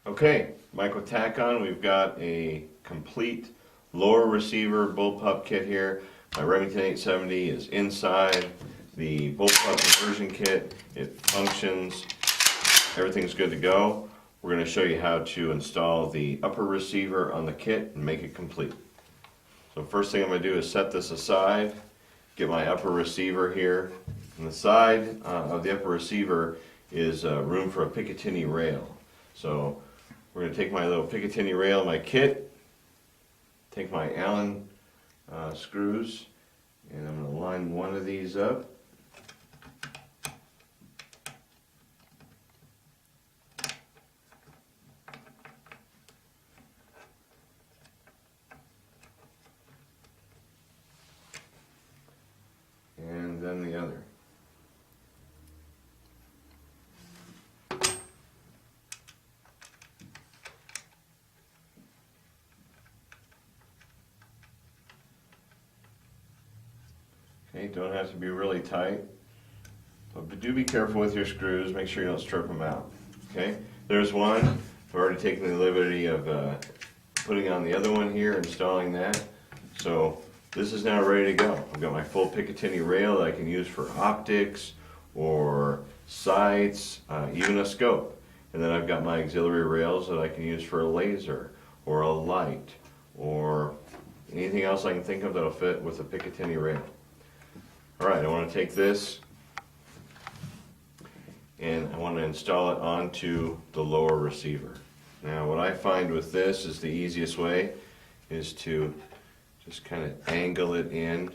Okay, Mike with Tac+On, we've got a complete lower receiver bullpup kit here. My Remington 870 is inside the bullpup conversion kit. It functions, everything's good to go. We're going to show you how to install the upper receiver on the kit and make it complete. So first thing I'm going to do is set this aside, get my upper receiver here. On the side of the upper receiver is room for a Picatinny rail. So we're going to take my little Picatinny rail in my kit, take my Allen screws, and I'm going to line one of these up. And then the other. Okay, don't have to be really tight, but do be careful with your screws. Make sure you don't strip them out. Okay, there's one. I've already taken the liberty of putting on the other one here, installing that. So this is now ready to go. I've got my full Picatinny rail that I can use for optics or sights, even a scope. And then I've got my auxiliary rails that I can use for a laser or a light or anything else I can think of that'll fit with a Picatinny rail. Alright, I want to take this and I want to install it onto the lower receiver. Now what I find with this is the easiest way is to just kind of angle it in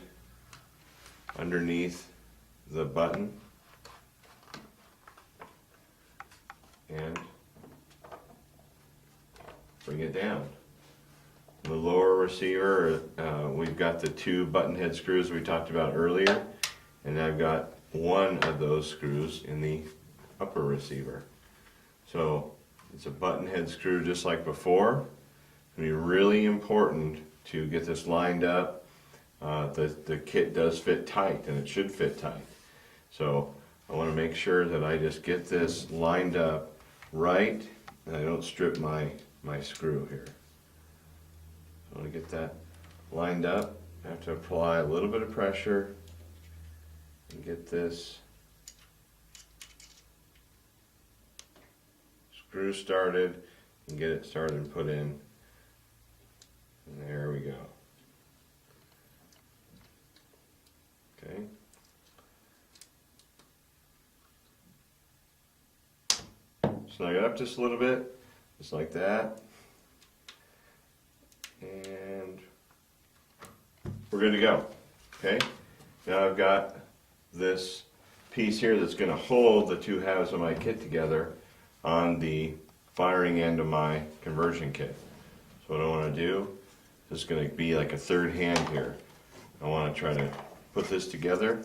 underneath the button and bring it down. The lower receiver, we've got the two button head screws we talked about earlier, and I've got one of those screws in the upper receiver. So it's a button head screw just like before. It's going to be really important to get this lined up. The kit does fit tight, and it should fit tight. So I want to make sure that I just get this lined up right, and I don't strip my screw here. I want to get that lined up. I have to apply a little bit of pressure and get this screw started and get it started and put in. And there we go. Okay. Snug it up just a little bit, just like that. And we're good to go. Okay, now I've got this piece here that's going to hold the two halves of my kit together on the firing end of my conversion kit. So what I want to do is going to be like a third hand here. I want to try to put this together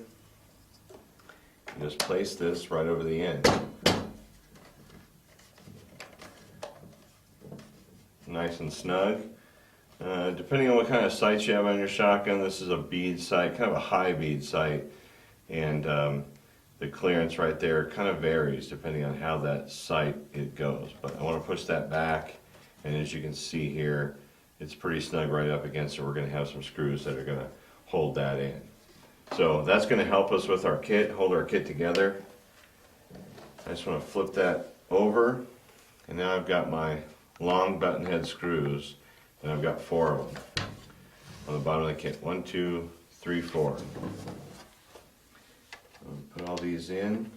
and just place this right over the end. Nice and snug. Depending on what kind of sights you have on your shotgun, this is a bead sight, kind of a high bead sight, and the clearance right there kind of varies depending on how that sight it goes. But I want to push that back, and as you can see here, it's pretty snug right up against it. We're going to have some screws that are going to hold that in. So that's going to help us with our kit, hold our kit together. I just want to flip that over, and now I've got my long button head screws. And I've got 4 of them on the bottom of the kit. 1, 2, 3, 4. Put all these in.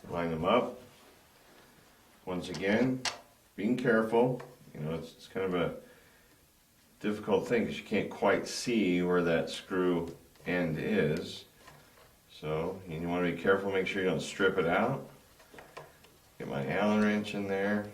Line them up. Once again, being careful. You know, it's kind of a difficult thing because you can't quite see where that screw end is. So you want to be careful, make sure you don't strip it out. Get my Allen wrench in there.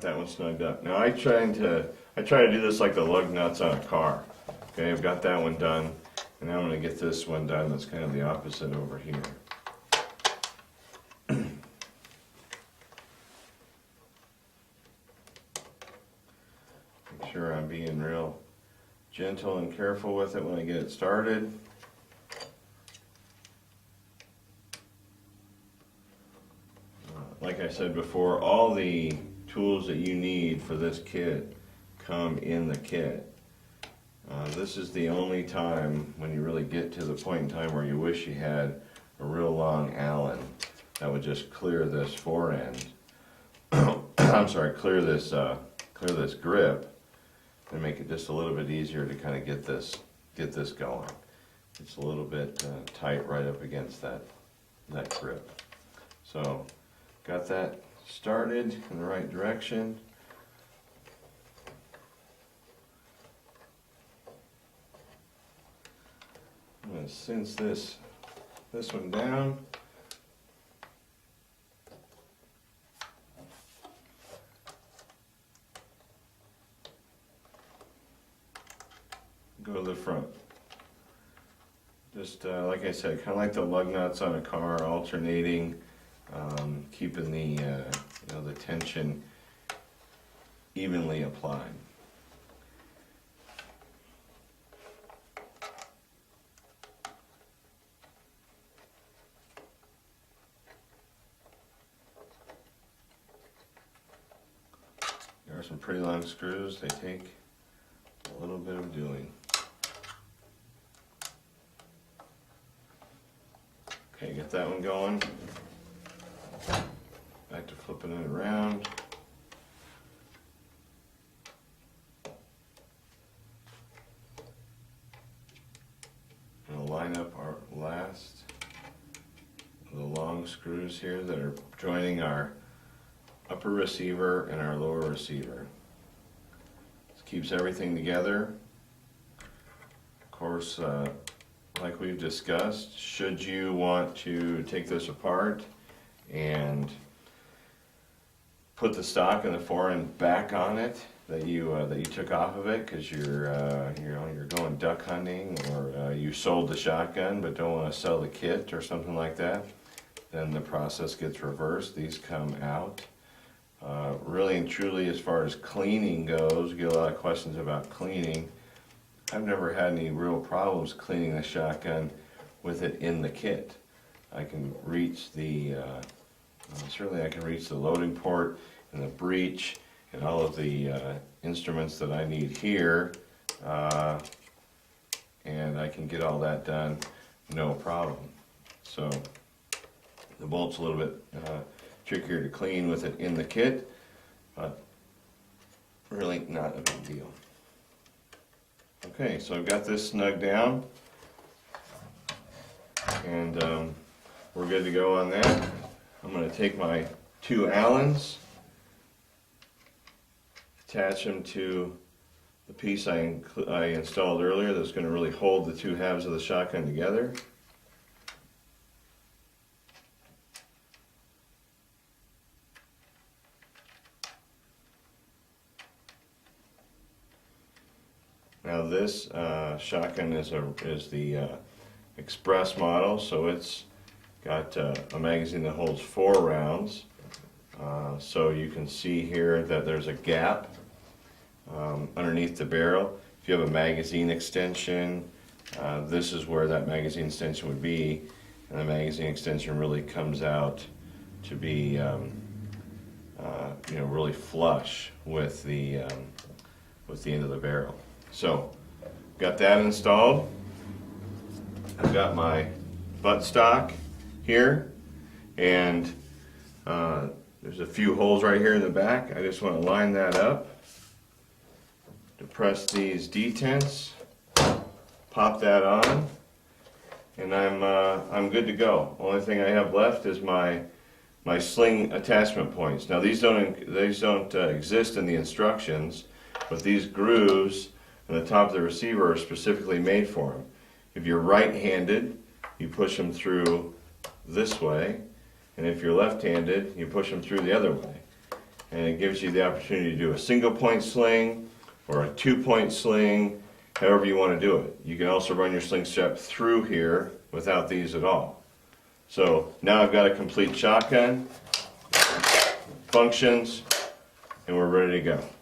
that one snugged up. Now I try to do this like the lug nuts on a car. Okay, I've got that one done, and now I'm going to get this one done that's kind of the opposite over here. Make sure I'm being real gentle and careful with it when I get it started. Like I said before, all the tools that you need for this kit come in the kit. This is the only time when you really get to the point in time where you wish you had a real long Allen that would just clear this fore end. I'm sorry, clear this grip and make it just a little bit easier to kind of get this going. It's a little bit tight right up against that grip. So got that started in the right direction. I'm going to cinch this one down. Go to the front. Just like I said, kind of like the lug nuts on a car, alternating, keeping the tension evenly applied. There are some pretty long screws. They take a little bit of doing. Okay, get that one going. Back to flipping it around. And we'll line up our last of the long screws here that are joining our upper receiver and our lower receiver. This keeps everything together. Of course, like we've discussed, should you want to take this apart and put the stock and the fore end back on it that you took off of it because you're going duck hunting, or you sold the shotgun but don't want to sell the kit or something like that, then the process gets reversed. These come out. Really and truly, as far as cleaning goes, you get a lot of questions about cleaning. I've never had any real problems cleaning the shotgun with it in the kit. I can reach certainly I can reach the loading port and the breech and all of the instruments that I need here, and I can get all that done no problem. So the bolt's a little bit trickier to clean with it in the kit, but really not a big deal. Okay, so I've got this snug down, and we're good to go on that. I'm going to take my two Allens, attach them to the piece I installed earlier that's going to really hold the two halves of the shotgun together. Now this shotgun is the Express model, so it's got a magazine that holds 4 rounds. So you can see here that there's a gap underneath the barrel. If you have a magazine extension, this is where that magazine extension would be, and the magazine extension really comes out to be really flush with the end of the barrel. So, got that installed. I've got my buttstock here, and there's a few holes right here in the back. I just want to line that up, depress these detents, pop that on, and I'm good to go. Only thing I have left is my sling attachment points. Now these don't exist in the instructions, but these grooves on the top of the receiver are specifically made for them. If you're right-handed, you push them through this way, and if you're left-handed, you push them through the other way. and it gives you the opportunity to do a single point sling or a 2-point sling, however you want to do it. You can also run your sling strap through here without these at all. So now I've got a complete shotgun, functions, and we're ready to go.